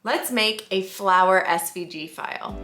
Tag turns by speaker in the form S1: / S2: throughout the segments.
S1: Let's make a flower SVG file.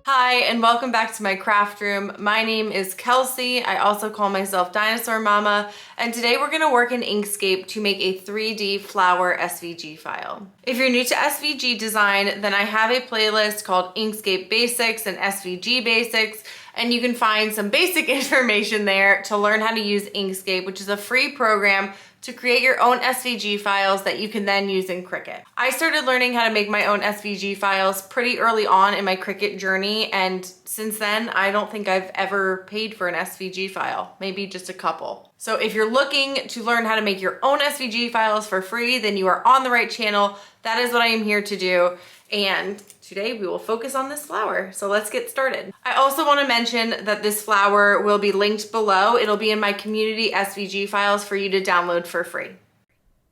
S1: Hi, and welcome back to my craft room. My name is Kelsey. I also call myself Dinosaur Mama, and today we're gonna work in Inkscape to make a 3D flower SVG file. If you're new to SVG design, then I have a playlist called Inkscape Basics and SVG Basics, and you can find some basic information there to learn how to use Inkscape, which is a free program to create your own SVG files that you can then use in Cricut. I started learning how to make my own SVG files pretty early on in my Cricut journey, and since then, I don't think I've ever paid for an SVG file, maybe just a couple. So if you're looking to learn how to make your own SVG files for free, then you are on the right channel. That is what I am here to do. And today we will focus on this flower. So let's get started. I also want to mention that this flower will be linked below. It'll be in my community SVG files for you to download for free.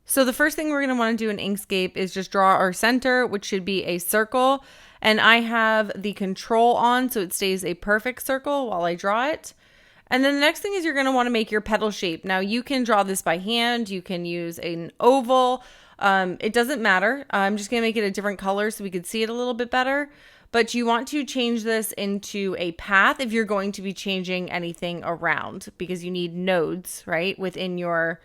S1: So the first thing we're going to want to do in Inkscape is just draw our center, which should be a circle. And I have the control on so it stays a perfect circle while I draw it. And then the next thing is you're going to want to make your petal shape. Now you can draw this by hand. You can use an oval. It doesn't matter. I'm just going to make it a different color so we could see it a little bit better. But you want to change this into a path if you're going to be changing anything around, because you need nodes, right, within your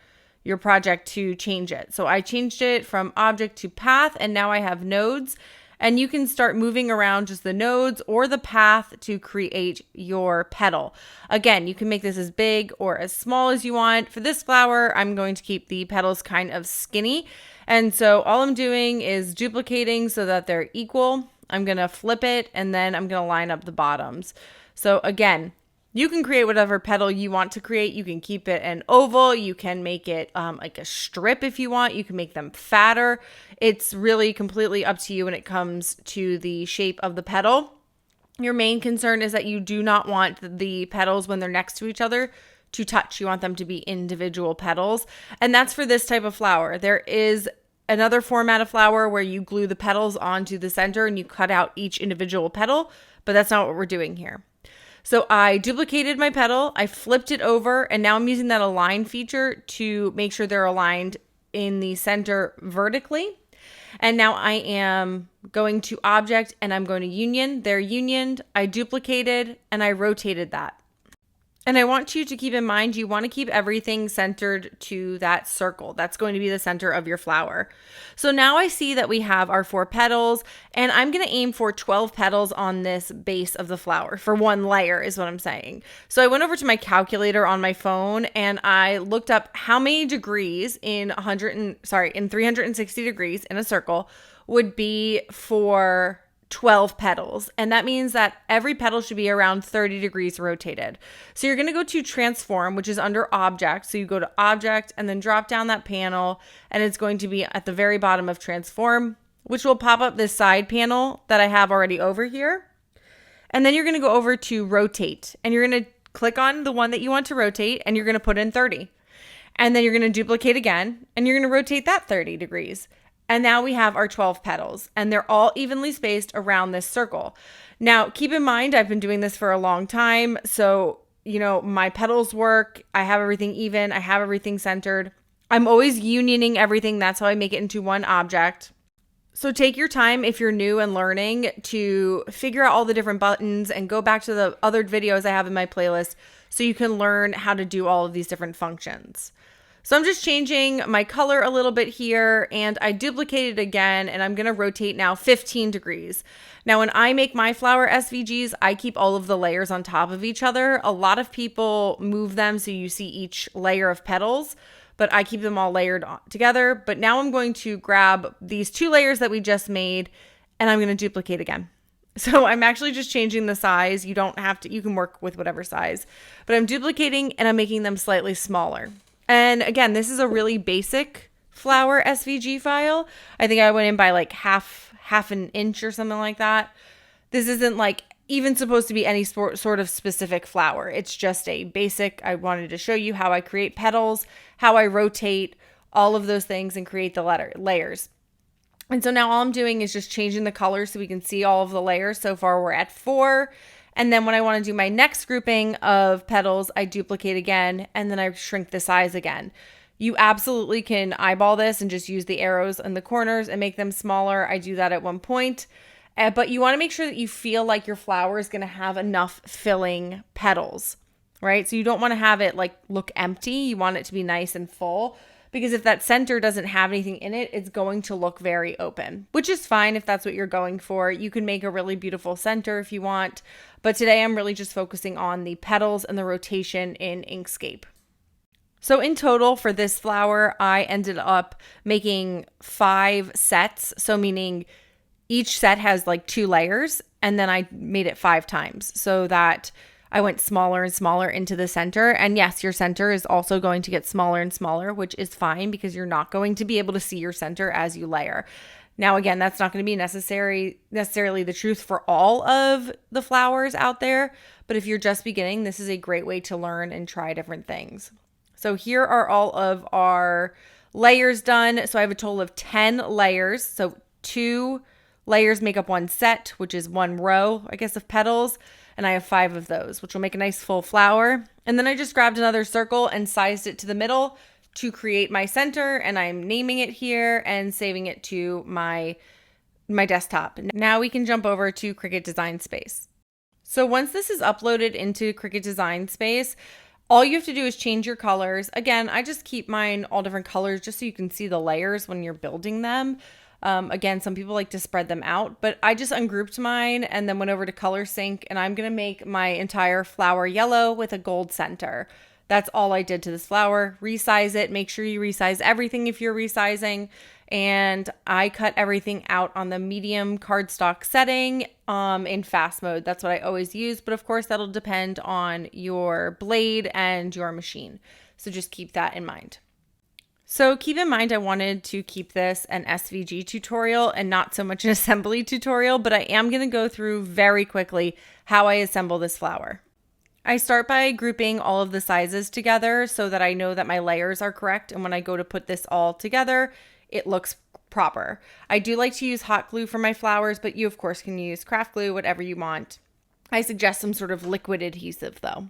S1: project to change it. So I changed it from object to path, and now I have nodes. And you can start moving around just the nodes or the path to create your petal. Again, you can make this as big or as small as you want. For this flower, I'm going to keep the petals kind of skinny. And so all I'm doing is duplicating so that they're equal. I'm going to flip it, and then I'm going to line up the bottoms. So again, you can create whatever petal you want to create. You can keep it an oval. You can make it like a strip if you want. You can make them fatter. It's really completely up to you when it comes to the shape of the petal. Your main concern is that you do not want the petals when they're next to each other to touch. You want them to be individual petals. And that's for this type of flower. There is another format of flower where you glue the petals onto the center and you cut out each individual petal, but that's not what we're doing here. So I duplicated my petal, I flipped it over, and now I'm using that align feature to make sure they're aligned in the center vertically. And now I am going to object and I'm going to union. They're unioned, I duplicated, and I rotated that. And I want you to keep in mind, you want to keep everything centered to that circle. That's going to be the center of your flower. So now I see that we have our 4 petals, and I'm going to aim for 12 petals on this base of the flower for one layer is what I'm saying. So I went over to my calculator on my phone and I looked up how many degrees in 360 degrees in a circle would be for 12 petals. And that means that every petal should be around 30 degrees rotated. So you're going to go to transform, which is under object. So you go to object and then drop down that panel, and it's going to be at the very bottom of transform, which will pop up this side panel that I have already over here. And then you're going to go over to rotate, and you're going to click on the one that you want to rotate, and you're going to put in 30. And then you're going to duplicate again, and you're going to rotate that 30 degrees. And now we have our 12 petals, and they're all evenly spaced around this circle. Now, keep in mind, I've been doing this for a long time. So, my petals work. I have everything even. I have everything centered. I'm always unioning everything. That's how I make it into one object. So take your time if you're new and learning to figure out all the different buttons and go back to the other videos I have in my playlist so you can learn how to do all of these different functions. So I'm just changing my color a little bit here, and I duplicated again, and I'm going to rotate now 15 degrees. Now, when I make my flower SVGs, I keep all of the layers on top of each other. A lot of people move them so you see each layer of petals, but I keep them all layered together. But now I'm going to grab these 2 layers that we just made, and I'm going to duplicate again. So I'm actually just changing the size. You don't have to, you can work with whatever size, but I'm duplicating and I'm making them slightly smaller. And again, this is a really basic flower SVG file. I think I went in by like half an inch or something like that. This isn't like even supposed to be any sort of specific flower. It's just a basic. I wanted to show you how I create petals, how I rotate, all of those things and create the layers. And so now all I'm doing is just changing the color so we can see all of the layers. So far we're at 4. And then when I want to do my next grouping of petals, I duplicate again, and then I shrink the size again. You absolutely can eyeball this and just use the arrows in the corners and make them smaller. I do that at one point. But you want to make sure that you feel like your flower is going to have enough filling petals, right? So you don't want to have it like look empty. You want it to be nice and full, because if that center doesn't have anything in it, it's going to look very open, which is fine if that's what you're going for. You can make a really beautiful center if you want. But today I'm really just focusing on the petals and the rotation in Inkscape. So in total for this flower, I ended up making 5 sets. So meaning each set has like 2 layers, and then I made it 5 times so that I went smaller and smaller into the center. And yes, your center is also going to get smaller and smaller, which is fine because you're not going to be able to see your center as you layer. Now, again, that's not going to be necessarily the truth for all of the flowers out there. But if you're just beginning, this is a great way to learn and try different things. So here are all of our layers done. So I have a total of 10 layers. So 2 layers make up 1 set, which is 1 row, I guess, of petals. And I have 5 of those, which will make a nice full flower. And then I just grabbed another circle and sized it to the middle to create my center. And I'm naming it here and saving it to my desktop. Now we can jump over to Cricut Design Space. So once this is uploaded into Cricut Design Space, all you have to do is change your colors. Again, I just keep mine all different colors just so you can see the layers when you're building them. Again, some people like to spread them out, but I just ungrouped mine and then went over to color sync, and I'm going to make my entire flower yellow with a gold center. That's all I did to this flower. Resize it. Make sure you resize everything if you're resizing. And I cut everything out on the medium cardstock setting in fast mode. That's what I always use. But of course, that'll depend on your blade and your machine. So just keep that in mind. So keep in mind, I wanted to keep this an SVG tutorial and not so much an assembly tutorial, but I am going to go through very quickly how I assemble this flower. I start by grouping all of the sizes together so that I know that my layers are correct. And when I go to put this all together, it looks proper. I do like to use hot glue for my flowers, but you of course can use craft glue, whatever you want. I suggest some sort of liquid adhesive though.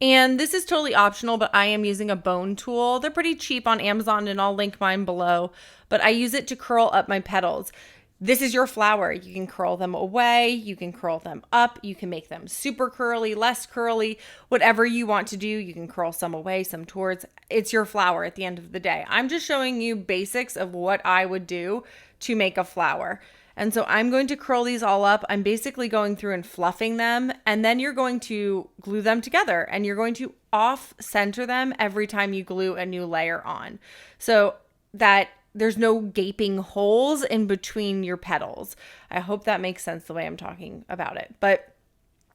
S1: And this is totally optional, but I am using a bone tool. They're pretty cheap on Amazon and I'll link mine below, but I use it to curl up my petals. This is your flower. You can curl them away, you can curl them up, you can make them super curly, less curly, whatever you want to do. You can curl some away, some towards. It's your flower at the end of the day. I'm just showing you basics of what I would do to make a flower. And so I'm going to curl these all up. I'm basically going through and fluffing them, and then you're going to glue them together and you're going to off center them every time you glue a new layer on, so that there's no gaping holes in between your petals. I hope that makes sense the way I'm talking about it. But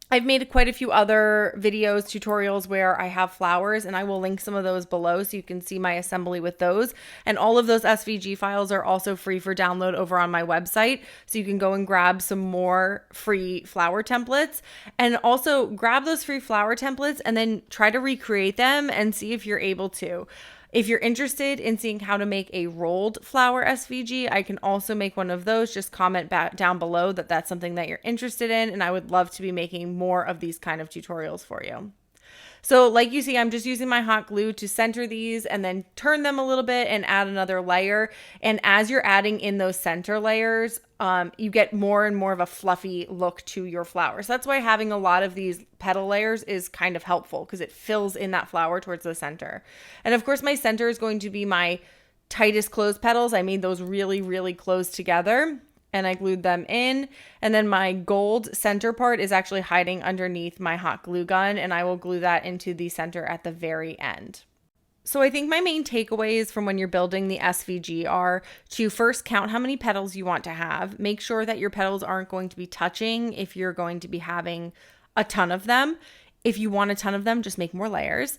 S1: I've made quite a few other videos, tutorials where I have flowers, and I will link some of those below so you can see my assembly with those. And all of those SVG files are also free for download over on my website. So you can go and grab some more free flower templates, and also grab those free flower templates and then try to recreate them and see if you're able to. If you're interested in seeing how to make a rolled flower SVG, I can also make one of those. Just comment back down below that that's something that you're interested in, and I would love to be making more of these kind of tutorials for you. So like you see, I'm just using my hot glue to center these and then turn them a little bit and add another layer. And as you're adding in those center layers, you get more and more of a fluffy look to your flower. So that's why having a lot of these petal layers is kind of helpful, because it fills in that flower towards the center. And of course, my center is going to be my tightest closed petals. I made those really, really close together, and I glued them in. And then my gold center part is actually hiding underneath my hot glue gun, and I will glue that into the center at the very end. So I think my main takeaways from when you're building the SVG are to first count how many petals you want to have. Make sure that your petals aren't going to be touching if you're going to be having a ton of them. If you want a ton of them, just make more layers.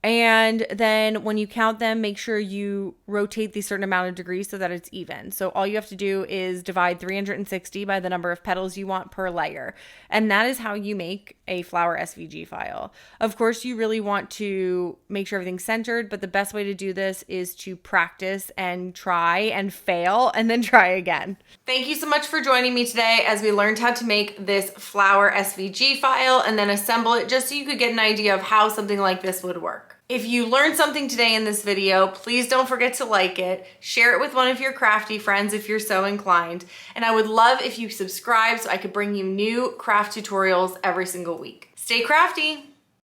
S1: And then when you count them, make sure you rotate the certain amount of degrees so that it's even. So all you have to do is divide 360 by the number of petals you want per layer. And that is how you make a flower SVG file. Of course, you really want to make sure everything's centered, but the best way to do this is to practice and try and fail and then try again. Thank you so much for joining me today as we learned how to make this flower SVG file and then assemble it just so you could get an idea of how something like this would work. If you learned something today in this video, please don't forget to like it, share it with one of your crafty friends if you're so inclined, and I would love if you subscribe so I could bring you new craft tutorials every single week. Stay crafty!